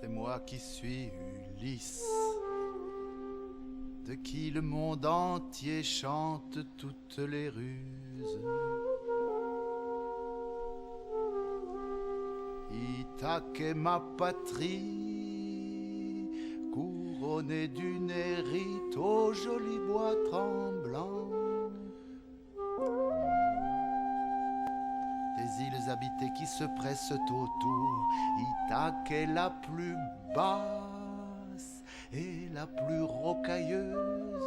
C'est moi qui suis Ulysse, de qui le monde entier chante toutes les ruses. Ithaque est ma patrie, couronnée du Nérite aux jolis bois tremblants. Des îles habitées qui se pressent autour, Ithaque est la plus basse et la plus rocailleuse.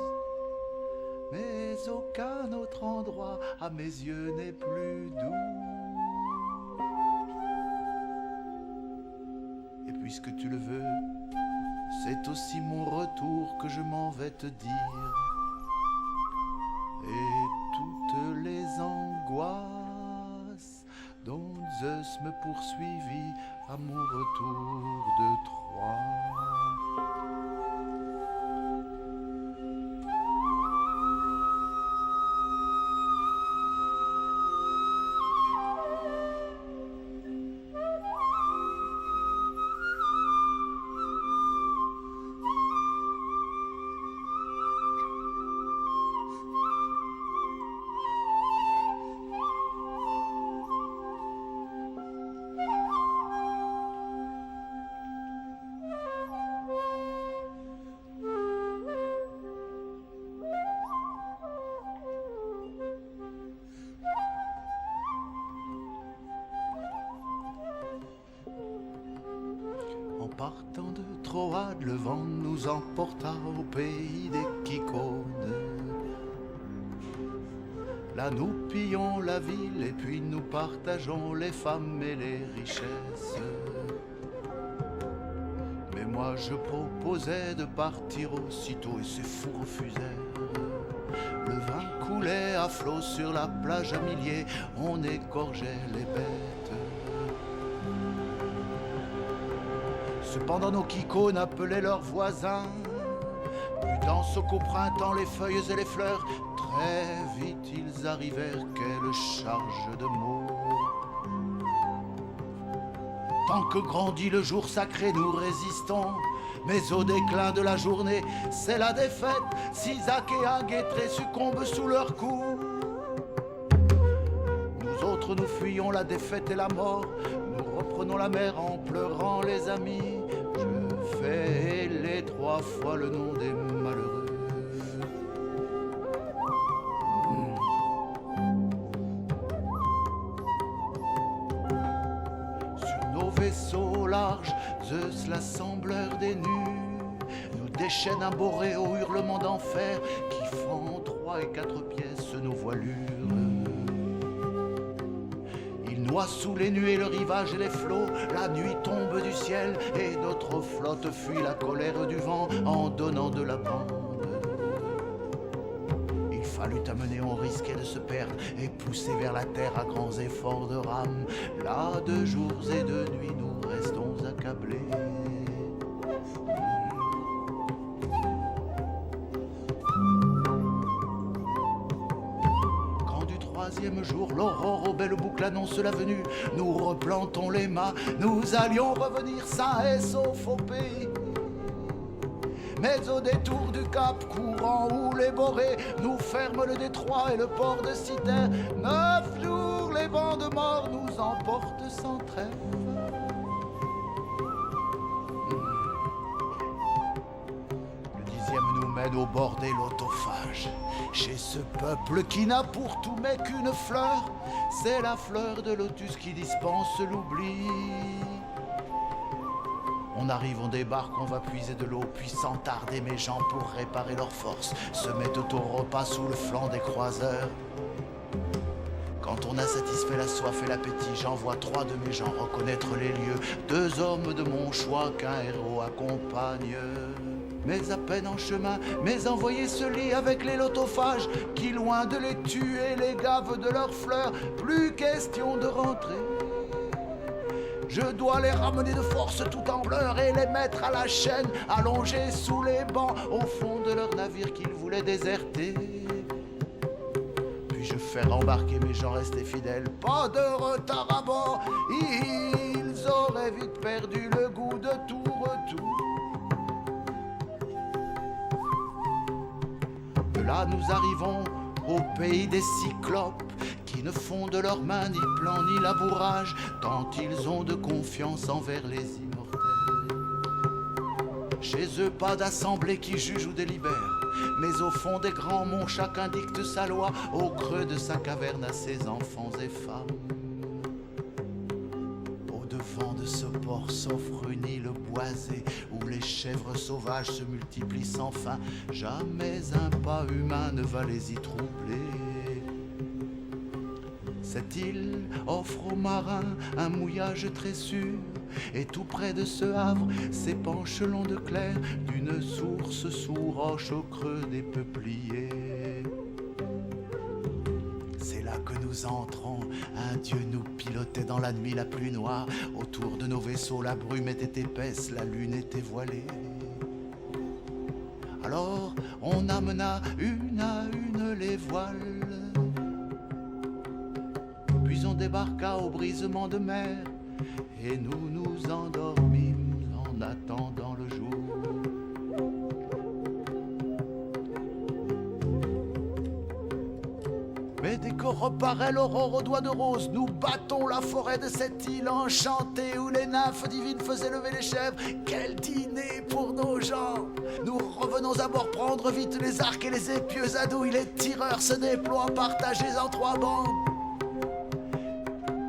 Mais aucun autre endroit à mes yeux n'est plus doux. Et puisque tu le veux, c'est aussi mon retour que je m'en vais te dire. Et toutes les angoisses dont Zeus me poursuivit à mon retour de Troie. En partant de Troade, le vent nous emporta au pays des Kykones. Là nous pillons la ville et puis nous partageons les femmes et les richesses. Mais moi je proposais de partir aussitôt et ces fous refusèrent. Le vin coulait à flot sur la plage à milliers, on égorgeait les bêtes. Cependant nos Kykones appelaient leurs voisins, prudence qu'au printemps les feuilles et les fleurs. Très vite ils arrivèrent, quelle charge de mots. Tant que grandit le jour sacré, nous résistons, mais au déclin de la journée, c'est la défaite. Sisac et Aguétré succombent sous leurs coups. Nous autres nous fuyons la défaite et la mort, nous reprenons la mer en pleurant les amis. Je fais les 3 fois le nom des malheureux. Sur nos vaisseaux larges, Zeus l'assembleur des nus nous déchaîne un boréo hurlement d'enfer qui fend en 3 et 4 pièces nos voilures. Noie sous les nuées, le rivage et les flots, la nuit tombe du ciel et notre flotte fuit la colère du vent en donnant de la bande. Il fallut amener, on risquait de se perdre et pousser vers la terre à grands efforts de rame. Là, de jours et de nuits, nous restons accablés. 14e jour, l'aurore aux belles boucles annonce la venue. Nous replantons les mâts, nous allions revenir sains et saufs au pays. Mais au détour du cap courant où les borées nous ferment le détroit et le port de Citerre, 9 jours les vents de mort nous emportent sans trêve. Le 10e nous mène au bord des lotophages, chez ce peuple qui n'a pour tout mais qu'une fleur, c'est la fleur de lotus qui dispense l'oubli. On arrive, on débarque, on va puiser de l'eau, puis sans tarder mes gens pour réparer leurs forces se mettent au repas sous le flanc des croiseurs. Quand on a satisfait la soif et l'appétit, j'envoie 3 de mes gens reconnaître les lieux, 2 hommes de mon choix qu'un héros accompagne. Mais à peine en chemin, mes envoyés se lient avec les lotophages qui, loin de les tuer, les gavent de leurs fleurs. Plus question de rentrer. Je dois les ramener de force tout en pleurs et les mettre à la chaîne, allongés sous les bancs, au fond de leur navire qu'ils voulaient déserter. Puis je fais embarquer mes gens restés fidèles, pas de retard à bord, ils auraient vite perdu le goût de tout retour. De là nous arrivons au pays des cyclopes, qui ne font de leurs mains ni plan ni labourage, tant ils ont de confiance envers les immortels. Chez eux pas d'assemblée qui juge ou délibère, mais au fond des grands monts chacun dicte sa loi, au creux de sa caverne à ses enfants et femmes. Au devant de ce port s'offre une île boisée, où les chèvres sauvages se multiplient sans fin, jamais un pas humain ne va les y troubler. Cette île offre aux marins un mouillage très sûr, et tout près de ce havre s'épanche l'onde claire d'une source sous roche au creux des peupliers. C'est là que nous entrons, un dieu nous pilotait dans la nuit la plus noire. Autour de nos vaisseaux la brume était épaisse, la lune était voilée. Alors on amena une à une les voiles, puis on débarqua au brisement de mer, et nous nous endormîmes en attendant le jour. Mais dès que reparaît l'aurore aux doigts de rose, nous battons la forêt de cette île enchantée où les nymphes divines faisaient lever les chèvres. Quel dîner pour nos gens! Nous revenons à bord prendre vite les arcs et les épieux à douille. Les tireurs se déploient partagés en 3 bandes.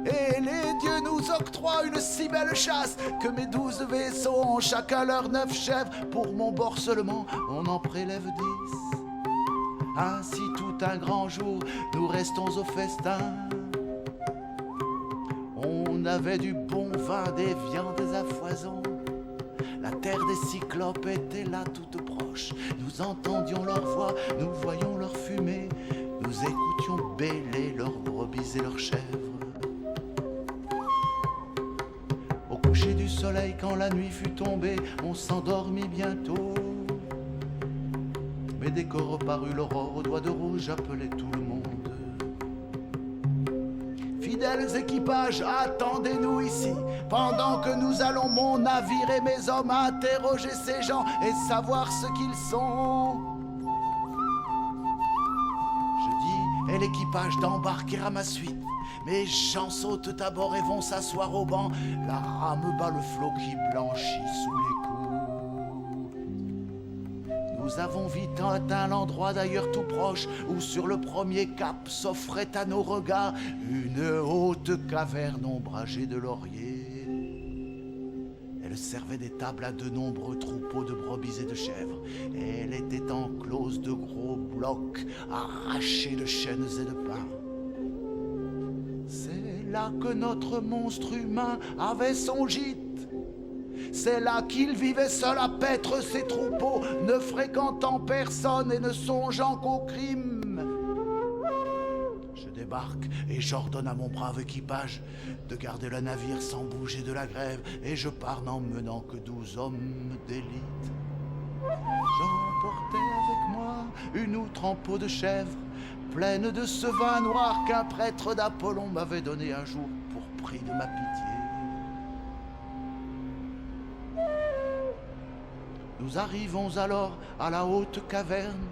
Et les dieux nous octroient une si belle chasse que mes 12 vaisseaux ont chacun leurs 9 chèvres. Pour mon bord seulement, on en prélève 10. Ainsi tout un grand jour, nous restons au festin. On avait du bon vin, des viandes à foison. La terre des cyclopes était là toute proche. Nous entendions leur voix, nous voyions leur fumée. Nous écoutions bêler leurs brebis et leurs chèvres. Au coucher du soleil, quand la nuit fut tombée, on s'endormit bientôt. Mais dès que reparut l'aurore aux doigts de rouge, j'appelais tout le monde. Fidèles équipages, attendez-nous ici, pendant que nous allons, mon navire et mes hommes, interroger ces gens et savoir ce qu'ils sont. Je dis, et l'équipage d'embarquer à ma suite. Mes gens sautent à bord et vont s'asseoir au banc. La rame bat le flot qui blanchit sous les coups. Nous avons vite atteint l'endroit d'ailleurs tout proche, où sur le premier cap s'offrait à nos regards une haute caverne ombragée de lauriers. Elle servait des tables à de nombreux troupeaux de brebis et de chèvres. Elle était enclose de gros blocs arrachés de chênes et de pins. C'est là que notre monstre humain avait son gîte. C'est là qu'il vivait seul à paître ses troupeaux, ne fréquentant personne et ne songeant qu'au crime. Je débarque et j'ordonne à mon brave équipage de garder le navire sans bouger de la grève, et je pars n'emmenant que 12 hommes d'élite. J'emportais avec moi une outre en peau de chèvre, pleine de ce vin noir qu'un prêtre d'Apollon m'avait donné un jour pour prix de ma pitié. Nous arrivons alors à la haute caverne.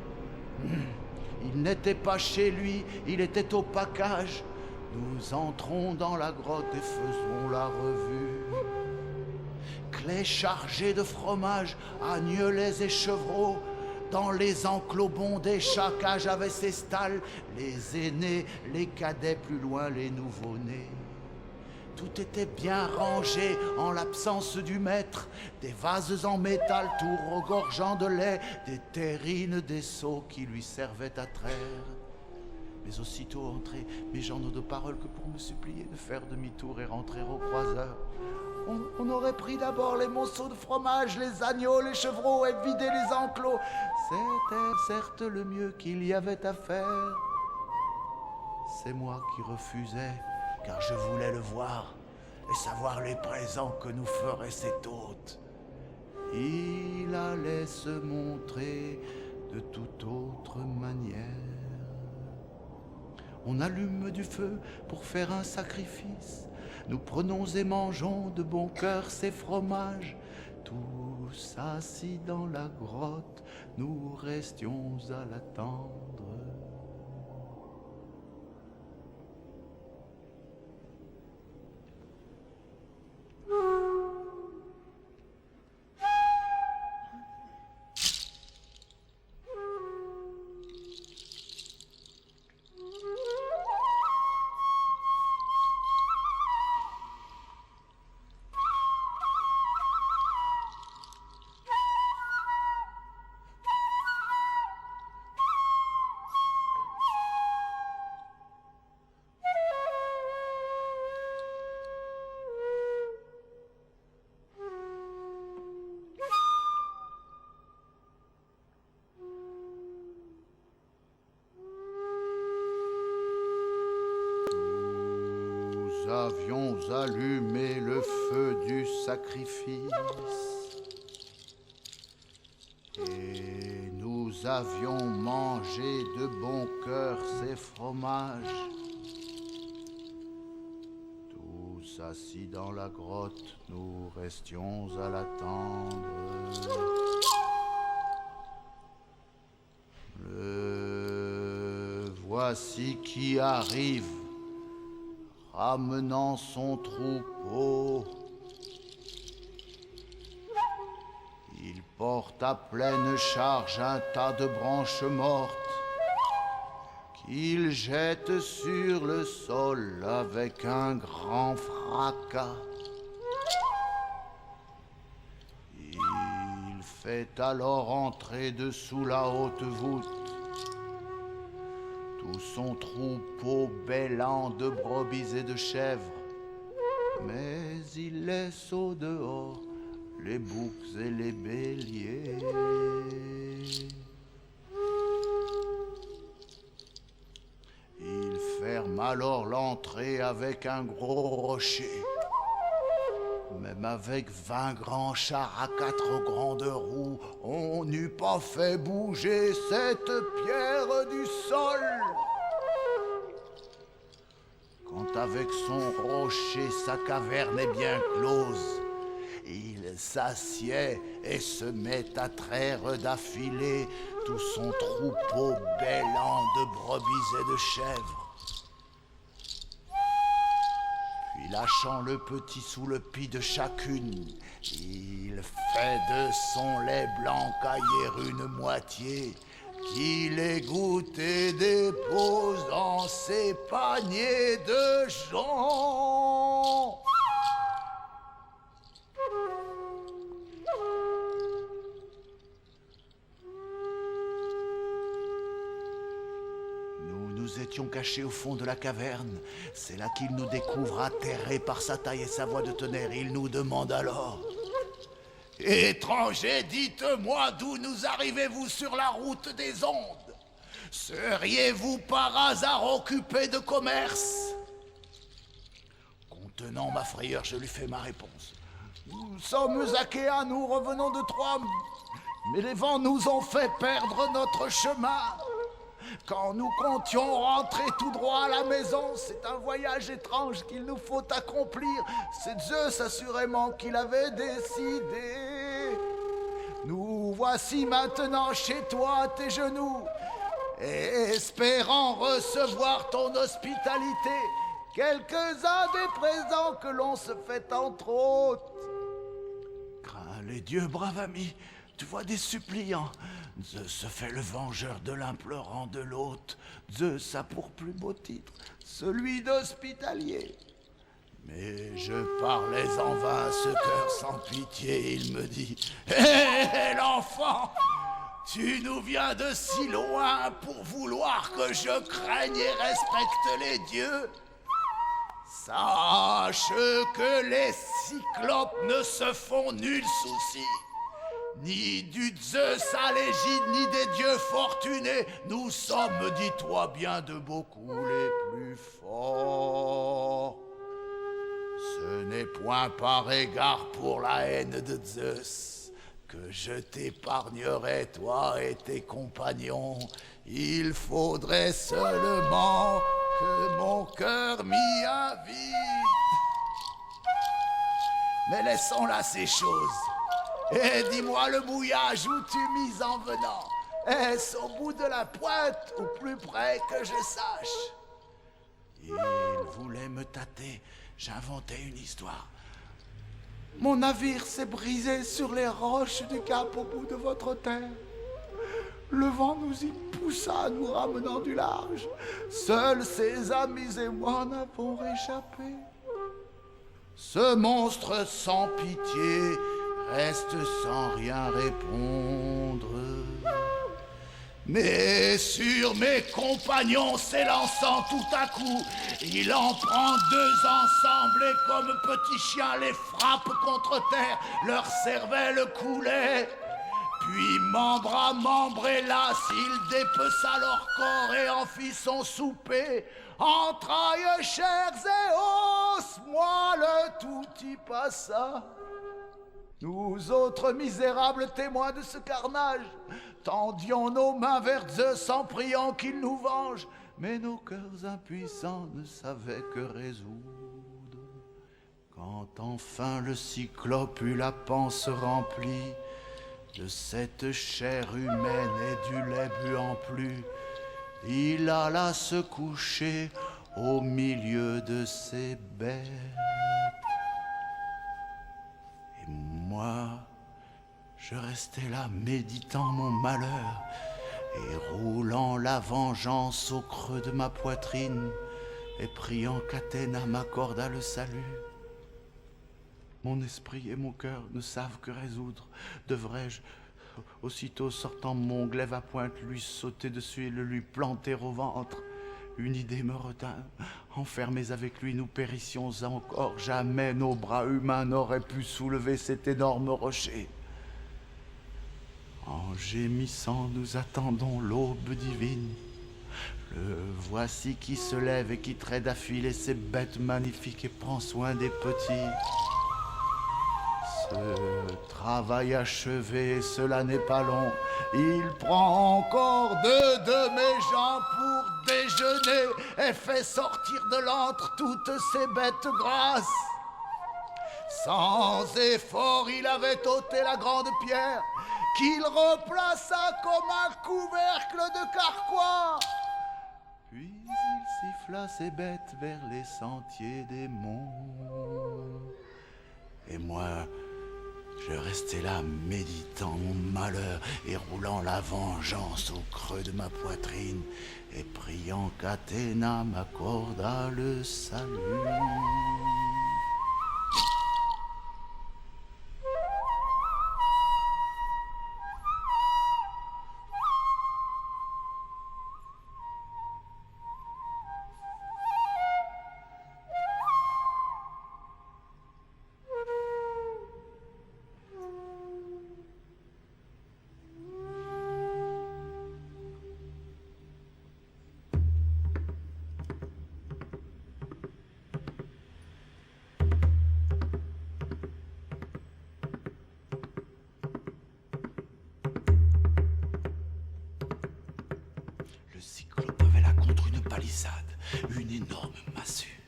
Il n'était pas chez lui, il était au pacage. Nous entrons dans la grotte et faisons la revue. Clés chargées de fromage, agnelets et chevreaux. Dans les enclos bondés, chaque âge avait ses stalles. Les aînés, les cadets, plus loin les nouveau-nés. Tout était bien rangé en l'absence du maître. Des vases en métal tout regorgeant de lait, des terrines, des seaux qui lui servaient à traire. Mais aussitôt entré, mes gens n'ont de parole que pour me supplier de faire demi-tour et rentrer au croiseur. On aurait pris d'abord les monceaux de fromage, les agneaux, les chevreaux et vidé les enclos. C'était certes le mieux qu'il y avait à faire. C'est moi qui refusais, car je voulais le voir et savoir les présents que nous ferait cet hôte. Il allait se montrer de toute autre manière. On allume du feu pour faire un sacrifice. Nous prenons et mangeons de bon cœur ces fromages. Tous assis dans la grotte, nous restions à l'attendre. Nous avions allumé le feu du sacrifice et nous avions mangé de bon cœur ces fromages. Tous assis dans la grotte, nous restions à l'attendre. Le voici qui arrive, ramenant son troupeau. Il porte à pleine charge un tas de branches mortes qu'il jette sur le sol avec un grand fracas. Il fait alors entrer dessous la haute voûte tout son troupeau bêlant de brebis et de chèvres, mais il laisse au dehors les boucs et les béliers. Il ferme alors l'entrée avec un gros rocher. Même avec 20 grands chars à 4 grandes roues, on n'eût pas fait bouger cette pierre du sol. Quand avec son rocher sa caverne est bien close, il s'assied et se met à traire d'affilée tout son troupeau bêlant de brebis et de chèvres. Puis lâchant le petit sous le pis de chacune, il fait de son lait blanc cailler une moitié, qu'il égoutte et dépose dans ses paniers de joncs. Nous étions cachés au fond de la caverne. C'est là qu'il nous découvre atterré par sa taille et sa voix de tonnerre. Il nous demande alors: « Étrangers, dites-moi d'où nous arrivez-vous sur la route des ondes? Seriez-vous par hasard occupé de commerce ?» Contenant ma frayeur, je lui fais ma réponse. « Nous sommes Achéens, nous revenons de Troie. Mais les vents nous ont fait perdre notre chemin. Quand nous comptions rentrer tout droit à la maison, c'est un voyage étrange qu'il nous faut accomplir. C'est Zeus assurément qui l'avait décidé. Nous voici maintenant chez toi à tes genoux, espérant recevoir ton hospitalité. Quelques-uns des présents que l'on se fait entre autres. Crains les dieux, brave ami, tu vois des suppliants. Zeus se fait le vengeur de l'implorant de l'hôte. Zeus a pour plus beau titre celui d'hospitalier. Mais je parlais en vain à ce cœur sans pitié. Il me dit: hé, l'enfant, tu nous viens de si loin pour vouloir que je craigne et respecte les dieux. Sache que les cyclopes ne se font nul souci, ni du Zeus à l'égide, ni des dieux fortunés. Nous sommes, dis-toi bien, de beaucoup les plus forts. Ce n'est point par égard pour la haine de Zeus que je t'épargnerai, toi et tes compagnons. Il faudrait seulement que mon cœur m'y invite. Mais laissons là ces choses. Et dis-moi le mouillage où tu mises en venant. Est-ce au bout de la pointe ou plus près que je sache? Il voulait me tâter. J'inventais une histoire. Mon navire s'est brisé sur les roches du cap au bout de votre terre. Le vent nous y poussa, nous ramenant du large. Seuls ses amis et moi en avons réchappé. Ce monstre sans pitié reste sans rien répondre. Mais sur mes compagnons s'élançant tout à coup, il en prend deux ensemble et comme petits chiens les frappe contre terre, leur cervelle coulait. Puis membre à membre, hélas, il dépeça leur corps et en fit son souper. Entrailles, chairs et os, moi le tout y passa. Nous autres misérables témoins de ce carnage tendions nos mains vers Zeus en priant qu'il nous venge. Mais nos cœurs impuissants ne savaient que résoudre. Quand enfin le cyclope eut la panse remplie de cette chair humaine et du lait bu en plus, il alla se coucher au milieu de ses bêtes. Et moi, je restais là méditant mon malheur et roulant la vengeance au creux de ma poitrine et priant qu'Athéna m'accordât le salut. Mon esprit et mon cœur ne savent que résoudre. Devrais-je, aussitôt sortant mon glaive à pointe, lui sauter dessus et le lui planter au ventre? Une idée me retint. Enfermés avec lui, nous périssions encore. Jamais nos bras humains n'auraient pu soulever cet énorme rocher. En gémissant, nous attendons l'aube divine. Le voici qui se lève et qui traite à filer ses bêtes magnifiques et prend soin des petits. Ce travail achevé, cela n'est pas long. Il prend encore deux de mes jambes pour déjeuner et fait sortir de l'antre toutes ces bêtes grasses. Sans effort, il avait ôté la grande pierre qu'il replaça comme un couvercle de carquois. Puis il siffla ses bêtes vers les sentiers des monts. Et moi, je restais là méditant mon malheur et roulant la vengeance au creux de ma poitrine et priant qu'Athéna m'accordât le salut. Le cyclope avait là contre une palissade une énorme massue.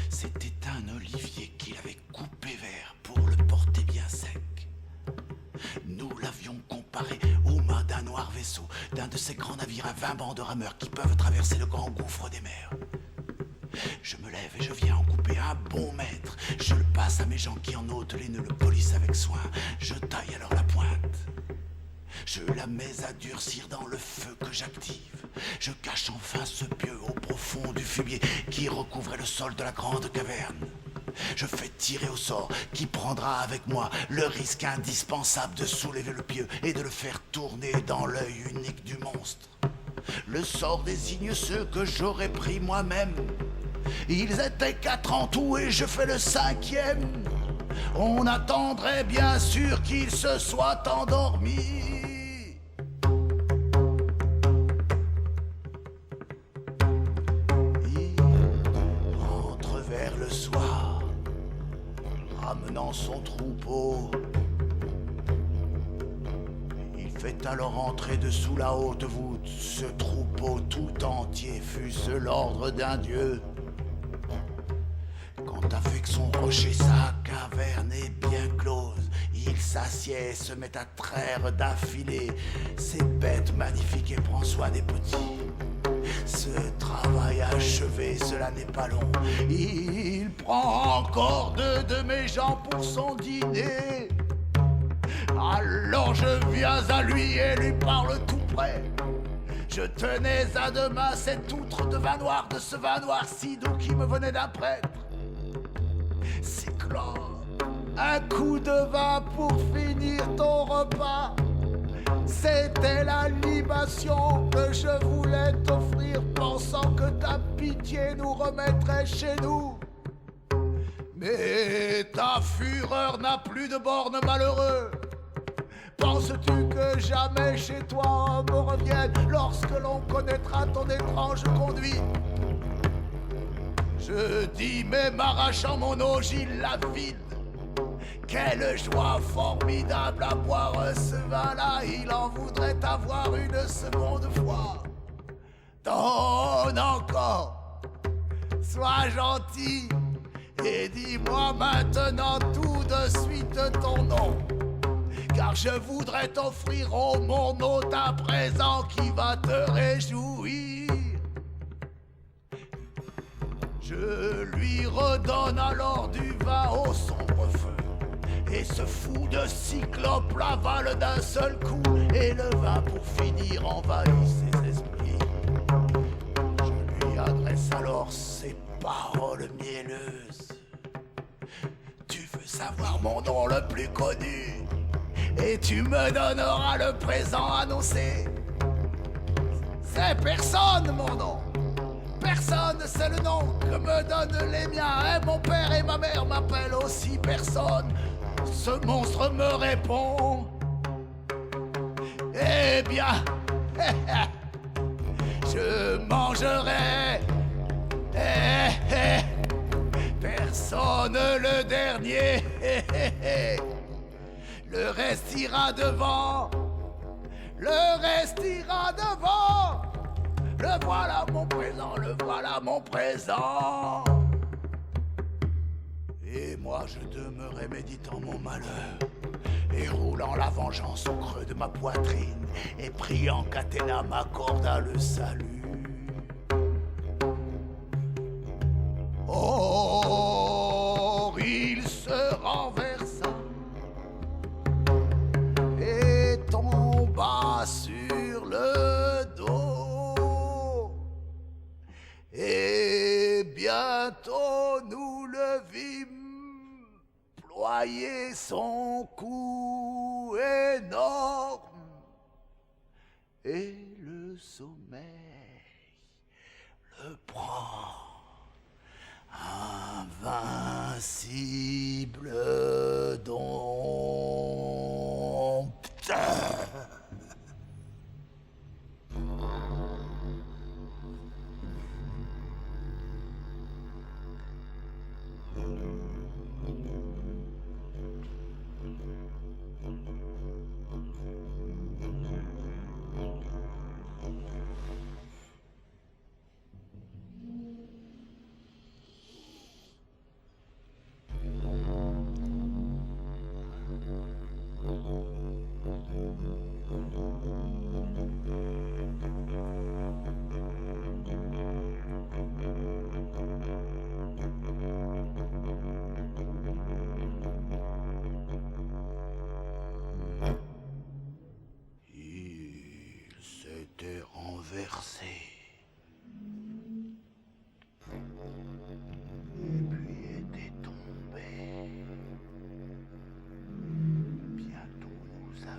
C'était un olivier qu'il avait coupé vert pour le porter bien sec. Nous l'avions comparé aux mains d'un noir vaisseau, d'un de ces grands navires à 20 bancs de rameurs qui peuvent traverser le grand gouffre des mers. Je me lève et je viens en couper un bon mètre. Je le passe à mes gens qui en ôtent les nœuds, le polissent avec soin. Je taille alors la pointe. Je la mets à durcir dans le feu que j'active. Je cache enfin ce pieu au profond du fumier qui recouvrait le sol de la grande caverne. Je fais tirer au sort qui prendra avec moi le risque indispensable de soulever le pieu et de le faire tourner dans l'œil unique du monstre. Le sort désigne ceux que j'aurais pris moi-même. Ils étaient 4 en tout et je fais le 5e. On attendrait bien sûr qu'ils se soient endormis. Il rentre vers le soir, ramenant son troupeau. Il fait alors entrer dessous la haute voûte ce troupeau tout entier, fût-ce l'ordre d'un dieu. Quand avec son rocher sa caverne est bien close, il s'assied et se met à traire d'affilée ces bêtes magnifiques et prend soin des petits. Ce travail achevé, cela n'est pas long. Il prend encore 2 de mes gens pour son dîner. Alors je viens à lui et lui parle tout près. Je tenais à 2 mains cette outre de vin noir, de ce vin noir si doux qui me venait d'un prêtre. Cyclope, un coup de vin pour finir ton repas. C'était la libation que je voulais t'offrir, pensant que ta pitié nous remettrait chez nous. Mais ta fureur n'a plus de borne, malheureux. Penses-tu que jamais chez toi me revienne lorsque l'on connaîtra ton étrange conduite? Je dis, mais m'arrachant mon ogive la vide. Quelle joie formidable à boire ce vin-là. Il en voudrait avoir une seconde fois. Donne encore, sois gentil, et dis-moi maintenant tout de suite ton nom. Car je voudrais t'offrir au mon hôte un présent qui va te réjouir. Je lui redonne alors du vin au sombre feu, et ce fou de cyclope l'avale d'un seul coup, et le vin pour finir envahit ses esprits. Je lui adresse alors ces paroles mielleuses. Tu veux savoir mon nom le plus connu, et tu me donneras le présent annoncé. C'est personne mon nom. Personne, c'est le nom que me donnent les miens. Et mon père et ma mère m'appellent aussi personne. Ce monstre me répond. Eh bien, je mangerai. Personne le dernier. Le reste ira devant. Le reste ira devant. Le voilà mon présent, le voilà mon présent. Et moi je demeurais méditant mon malheur, et roulant la vengeance au creux de ma poitrine, et priant qu'Athéna m'accorda le salut. Or il se renversa et tomba sur le dos. Et bientôt nous le vîmes ployer son cou énorme, et le sommeil le prend, invincible dompteur.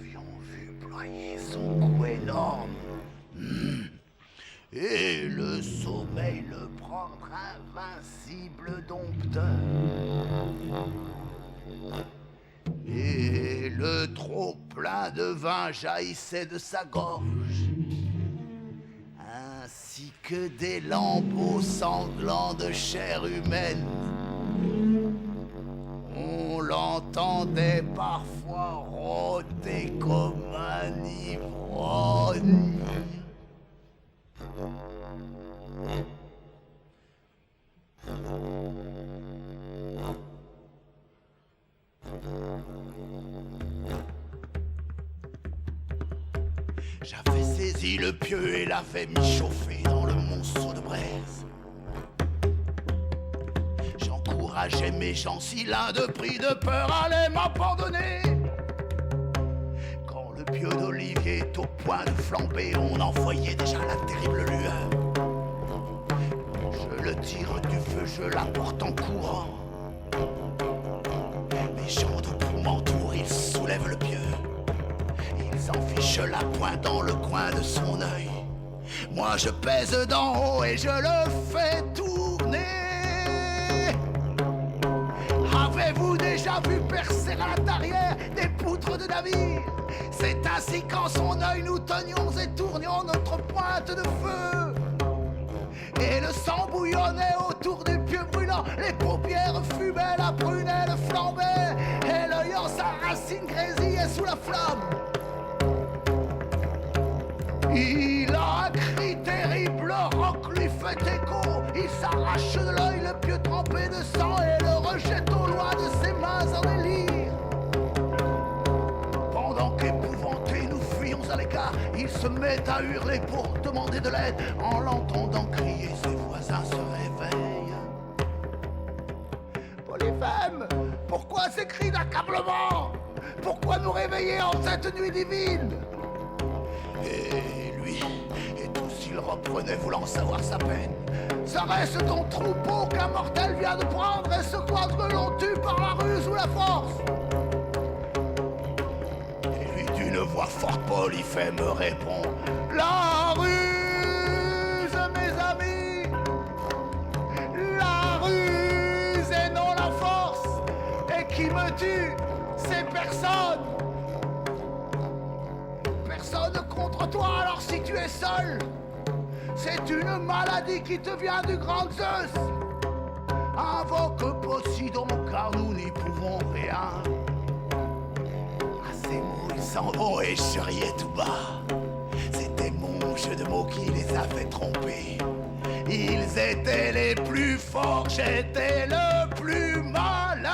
avions vu ployer son cou énorme. Et le sommeil le prendre invincible dompteur. Et le trop plein de vin jaillissait de sa gorge, ainsi que des lambeaux sanglants de chair humaine. On l'entendait parfois rôter comme un ivrogne. J'avais saisi le pieu et l'avais mis chauffer dans le monceau de braise. J'encourageais mes gens si l'un de pris de peur allait m'abandonner. Quand le pieu d'olivier est au point de flamber, on en voyait déjà la terrible lueur. Je le tire du feu, je l'apporte en courant. Les gens de tout m'entourent, ils soulèvent le pieu. Ils en fichent la pointe dans le coin de son œil. Moi je pèse d'en haut et je le fais tourner. Avez-vous déjà vu percer à la tarière des poutres de navire? C'est ainsi qu'en son œil nous tenions et tournions notre pointe de feu. Et le sang bouillonnait autour du pieu brûlant, les paupières fumaient, la prunelle flambait, et l'œil en sa racine grésillait sous la flamme. Il a un cri terrible, le roc lui fait écho. Il s'arrache de l'œil le pieu trempé de sang et le rejette au loin de ses mains en délire. Pendant qu'épouvantés nous fuyions à l'écart, il se met à hurler pour demander de l'aide. En l'entendant crier, ses voisins se réveillent. Polyphème, pourquoi ces cris d'accablement? Pourquoi nous réveiller en cette nuit divine? Et lui, et tout s'il reprenait voulant savoir sa peine. Serait-ce ton troupeau qu'un mortel vient de prendre et ce quadre l'on tue par la ruse ou la force? Et lui d'une voix forte Polyphème me répond: la ruse, mes amis, la ruse et non la force. Et qui me tue, c'est personne. Personne contre toi, alors si tu es seul, c'est une maladie qui te vient du grand Zeus. Invoque Poséidon, car nous n'y pouvons rien. À ces mots, ils s'en vont et je riais tout bas. C'était mon jeu de mots qui les avait trompés. Ils étaient les plus forts, j'étais le plus malin.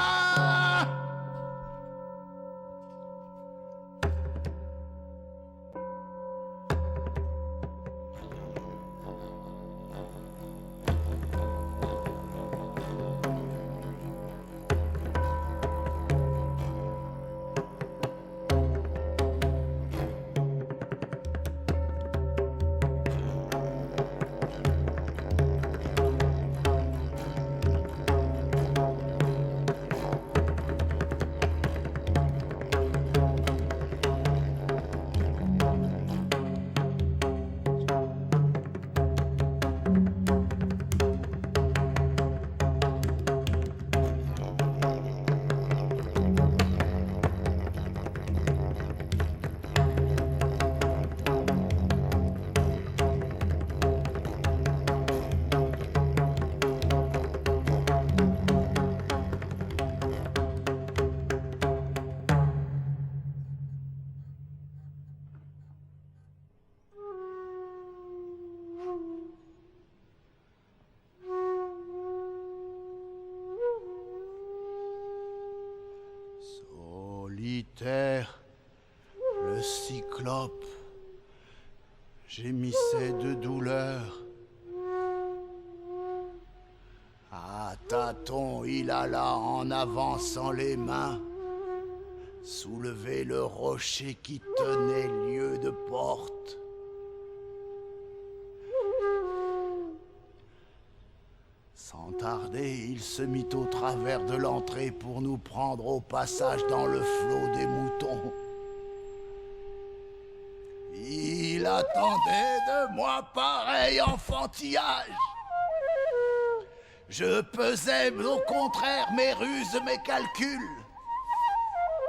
Solitaire, le cyclope gémissait de douleur. À tâtons, il alla en avançant les mains, soulever le rocher qui tenait lieu de porte. Sans tarder, il se mit au travers de l'entrée pour nous prendre au passage dans le flot des moutons. Il attendait de moi pareil enfantillage. Je pesais au contraire mes ruses, mes calculs.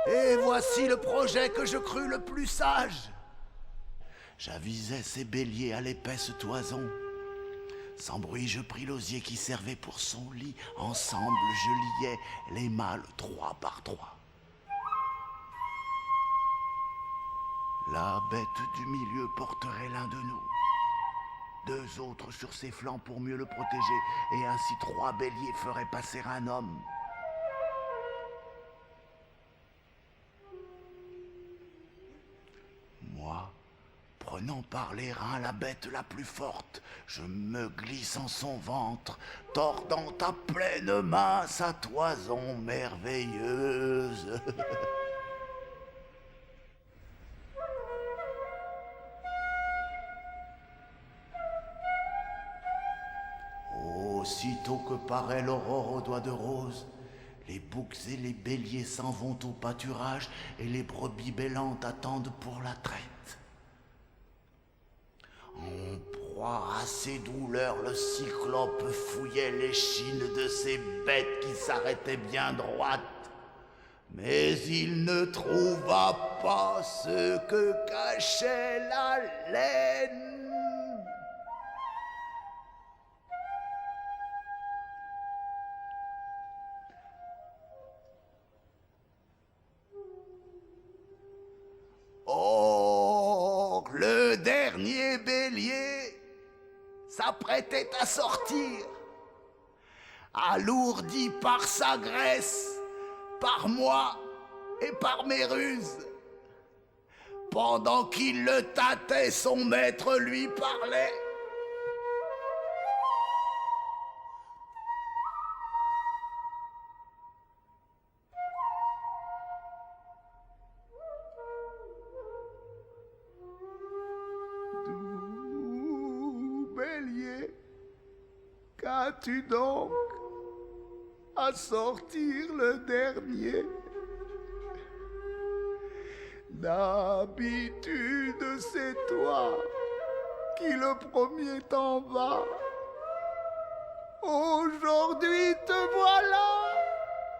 Et voici le projet que je crus le plus sage. J'avisai ces béliers à l'épaisse toison. Sans bruit, je pris l'osier qui servait pour son lit. Ensemble, je liais les mâles 3 par 3. La bête du milieu porterait l'un de nous. 2 autres sur ses flancs pour mieux le protéger. Et ainsi 3 béliers feraient passer un homme. Moi, prenant par les reins la bête la plus forte, je me glisse en son ventre, tordant à pleine main sa toison merveilleuse. Aussitôt que paraît l'aurore aux doigts de rose, les boucs et les béliers s'en vont au pâturage et les brebis bêlantes attendent pour la traite. En proie à ses douleurs, le cyclope fouillait l'échine de ces bêtes qui s'arrêtaient bien droites. Mais il ne trouva pas ce que cachait la laine. Or, le dernier bélier s'apprêtait à sortir, alourdi par sa graisse, par moi et par mes ruses. Pendant qu'il le tâtait, son maître lui parlait. Bélier, qu'as-tu donc à sortir le dernier? D'habitude, c'est toi qui le premier t'en vas. Aujourd'hui, te voilà,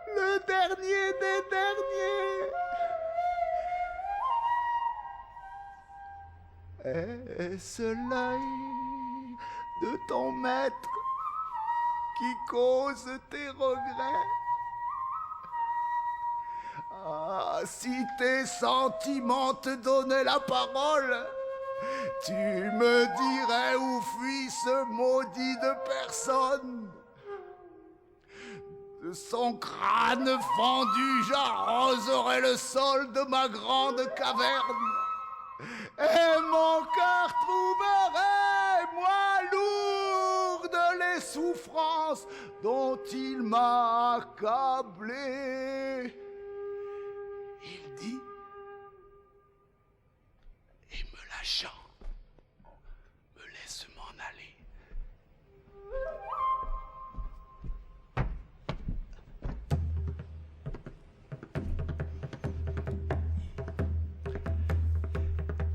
le dernier des derniers. Est-ce l'œil de ton maître qui cause tes regrets? Ah, si tes sentiments te donnaient la parole, tu me dirais où fuit ce maudit de personne. De son crâne fendu, j'arroserais le sol de ma grande caverne. Et mon cœur trouverait, moi, lourdes les souffrances dont il m'a accablé. Il dit, et me lâchant, me laisse m'en aller.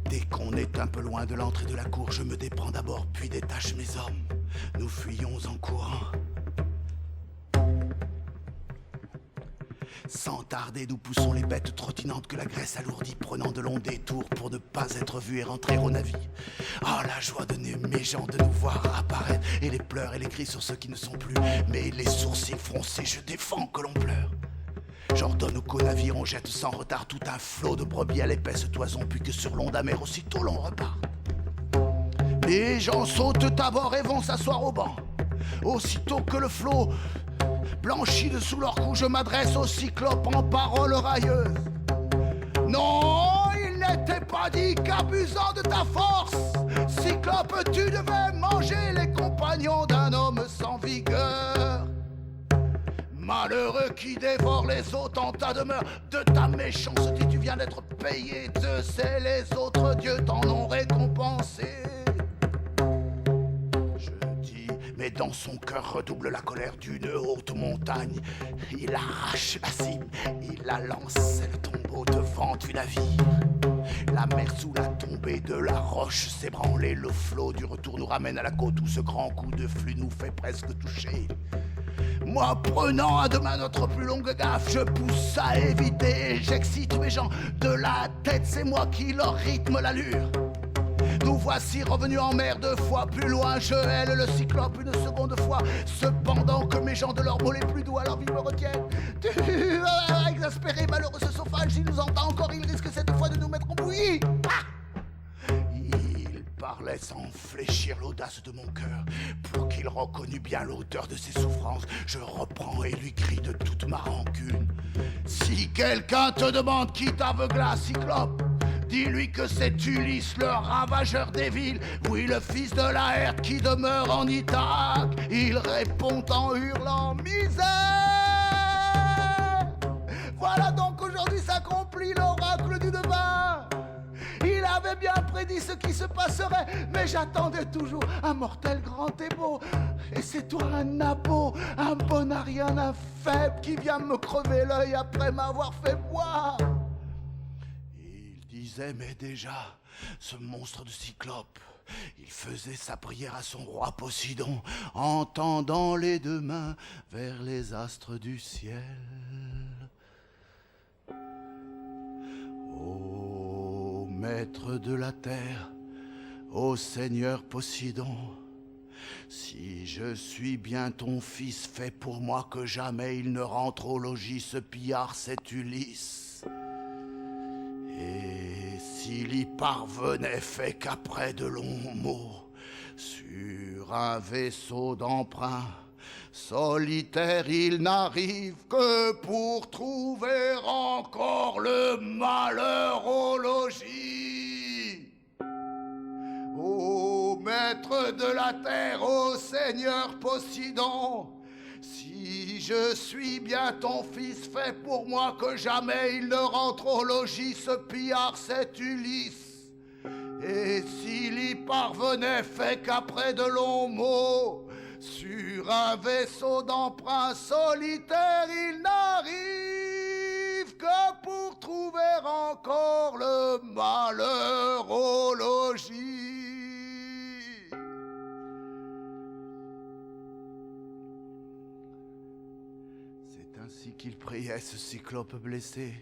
Dès qu'on est un peu loin de l'entrée de la cour, je me déprends d'abord, puis détache mes hommes. Nous fuyons en courant. Sans tarder, nous poussons les bêtes trottinantes que la graisse alourdit, prenant de longs détours pour ne pas être vus et rentrer au navire. Ah, la joie de mes gens de nous voir apparaître, et les pleurs et les cris sur ceux qui ne sont plus. Mais les sourcils froncés, je défends que l'on pleure. J'ordonne qu'au navire on jette sans retard tout un flot de brebis à l'épaisse toison, puis que sur l'onde amère aussitôt l'on repart. Les gens sautent à bord et vont s'asseoir au banc. Aussitôt que le flot blanchit de sous leur cou, je m'adresse au cyclope en paroles railleuses. Non, il n'était pas dit qu'abusant de ta force, cyclope, tu devais manger les compagnons d'un homme sans vigueur. Malheureux qui dévore les autres en ta demeure, de ta méchanceté tu viens d'être payé, Zeus et les autres dieux t'en ont récompensé. Mais dans son cœur redouble la colère d'une haute montagne. Il arrache la cime, il la lance, le tombeau devant du navire. la mer sous la tombée de la roche s'ébranler. Le flot du retour nous ramène à la côte où ce grand coup de flux nous fait presque toucher. Moi prenant à deux mains notre plus longue gaffe, je pousse à éviter, j'excite mes gens de la tête, c'est moi qui leur rythme l'allure. Nous voici revenus en mer 2 fois plus loin, je hèle le cyclope une seconde fois, cependant que mes gens de leurs mots les plus doux à leur vie me retiennent. Exaspéré, malheureux ce sauvage, il nous entend encore, il risque cette fois de nous mettre en bouillie. Il parlait sans fléchir l'audace de mon cœur, pour qu'il reconnût bien l'auteur de ses souffrances. Je reprends et lui crie de toute ma rancune: si quelqu'un te demande qui t'aveugla, cyclope, dis-lui que c'est Ulysse, le ravageur des villes. Oui, le fils de Laerte qui demeure en Ithaque. Il répond en hurlant: misère! Voilà donc aujourd'hui s'accomplit l'oracle du devin. Il avait bien prédit ce qui se passerait, mais j'attendais toujours un mortel grand et beau. Et c'est toi, un nabo, un bon arien, un faible, qui vient me crever l'œil après m'avoir fait boire. Il disait, mais déjà, ce monstre de cyclope, il faisait sa prière à son roi Poséidon, en tendant les deux mains vers les astres du ciel. Ô maître de la terre, ô Seigneur Poséidon, si je suis bien ton fils, fais pour moi que jamais il ne rentre au logis ce pillard, cet Ulysse. Et s'il y parvenait, fais qu'après de longs mots, sur un vaisseau d'emprunt solitaire, il n'arrive que pour trouver encore le malheur au logis. Ô maître de la terre, ô Seigneur Poséidon, si je suis bien ton fils, fais pour moi que jamais il ne rentre au logis ce pillard, cet Ulysse. Et s'il y parvenait, fais qu'après de longs mots, sur un vaisseau d'emprunt solitaire, il n'arrive que pour trouver encore le malheur au logis. C'est ainsi qu'il priait, ce cyclope blessé.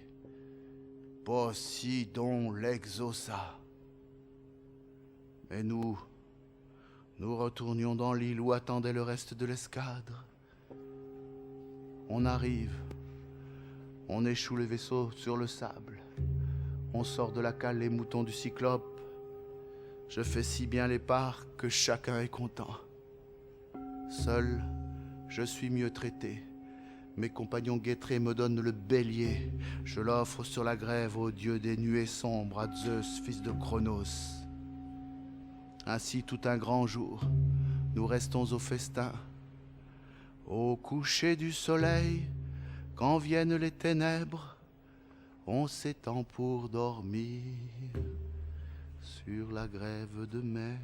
Poséidon l'exauça. Mais nous retournions dans l'île où attendait le reste de l'escadre. On arrive, on échoue le vaisseau sur le sable, on sort de la cale les moutons du cyclope. Je fais si bien les parts que chacun est content. Seul, je suis mieux traité. Mes compagnons guetterés me donnent le bélier. Je l'offre sur la grève au dieu des nuées sombres, à Zeus, fils de Cronos. Ainsi tout un grand jour, nous restons au festin. Au coucher du soleil, quand viennent les ténèbres, on s'étend pour dormir sur la grève de mer.